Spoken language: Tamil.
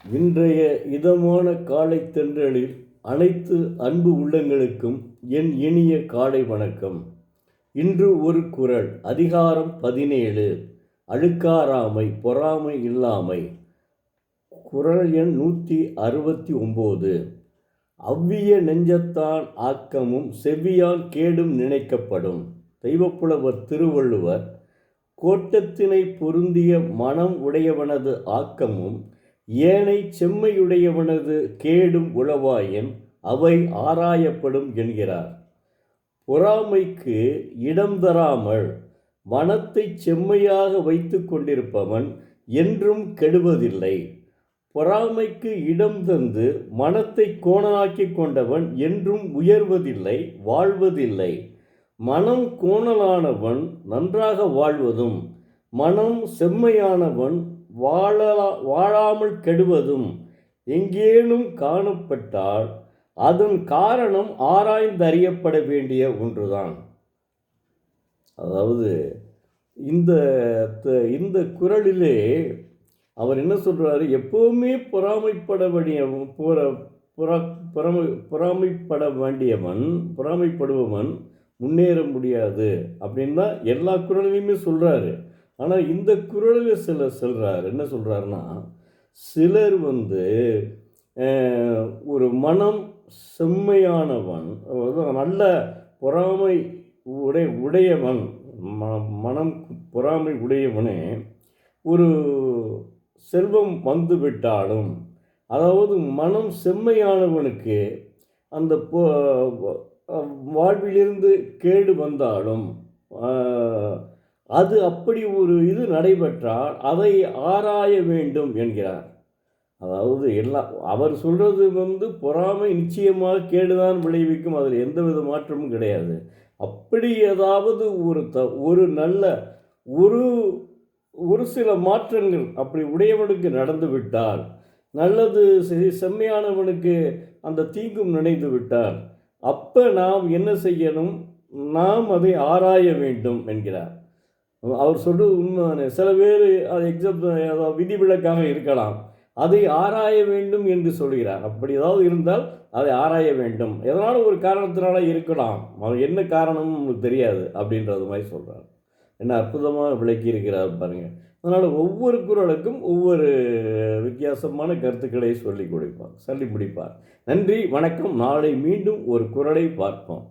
இன்றைய இதமான காலை தென்றலில் அனைத்து அன்பு உள்ளங்களுக்கும் என் இனிய காலை வணக்கம். இன்று ஒரு குறள். அதிகாரம் 17. அழுக்காராமை பொறாமை இல்லாமை. குறள் எண் 169. அவ்விய நெஞ்சத்தான் ஆக்கமும் செவ்வியான் கேடும் நினைக்கப்படும். தெய்வப்புலவர் திருவள்ளுவர். கோட்டத்தினை பொருந்திய மனம் உடையவனது ஆக்கமும் ஏனை செம்மையுடையவனது கேடும் உளவாயின் அவை ஆராயப்படும் என்கிறார். பொறாமைக்கு இடம் தராமல் மனத்தை செம்மையாக வைத்து கொண்டிருப்பவன் என்றும் கெடுவதில்லை. பொறாமைக்கு இடம் தந்து மனத்தை கோணலாக்கி கொண்டவன் என்றும் உயர்வதில்லை, வாழ்வதில்லை. மனம் கோணலானவன் நன்றாக வாழ்வதும் மனம் செம்மையானவன் வாழாமல் கெடுவதும் எங்கேனும் காணப்பட்டால் அதன் காரணம் ஆராய்ந்தறியப்பட வேண்டிய ஒன்றுதான். அதாவது இந்த குறளிலே அவர் என்ன சொல்றாரு? எப்பவுமே பொறாமைப்படுபவன் முன்னேற முடியாது அப்படின்னு தான் எல்லா குறளையுமே சொல்றாரு. ஆனால் இந்த குறளில் சொல்கிறார். என்ன சொல்கிறாருன்னா, சிலர் ஒரு மனம் செம்மையானவன், நல்ல பொறாமை உடையவன், மனம் பொறாமை உடையவனே ஒரு செல்வம் வந்து விட்டாலும், அதாவது மனம் செம்மையானவனுக்கு அந்த வாழ்விலிருந்து கேடு வந்தாலும் அது அப்படி ஒரு இது நடைபெற்றால் அதை ஆராய வேண்டும் என்கிறார். அதாவது அவர் சொல்கிறது பொறாமை நிச்சயமாக கேடுதான் விளைவிக்கும், அதில் எந்தவித மாற்றமும் கிடையாது. அப்படி ஏதாவது ஒரு நல்ல ஒரு சில மாற்றங்கள் அப்படி உடையவனுக்கு நடந்து விட்டால், நல்லது செம்மையானவனுக்கு அந்த தீங்கும் நினைந்து விட்டால், அப்போ நாம் என்ன செய்யணும்? நாம் அதை ஆராய வேண்டும் என்கிறார். அவர் சொல்கிறது உண்மைதானே. சில பேர் அது விதிவிலக்காக இருக்கலாம், அதை ஆராய வேண்டும் என்று சொல்கிறார். அப்படி ஏதாவது இருந்தால் அதை ஆராய வேண்டும். எதனால ஒரு காரணத்தினால இருக்கலாம், அது என்ன காரணமும் நமக்கு தெரியாது அப்படின்றது மாதிரி சொல்கிறார். என்ன அற்புதமாக விளக்கி இருக்கிறார் பாருங்கள். அதனால் ஒவ்வொரு குறளுக்கும் ஒவ்வொரு வித்தியாசமான கருத்துக்களை சொல்லி முடிப்பார். நன்றி, வணக்கம். நாளை மீண்டும் ஒரு குறளை பார்ப்போம்.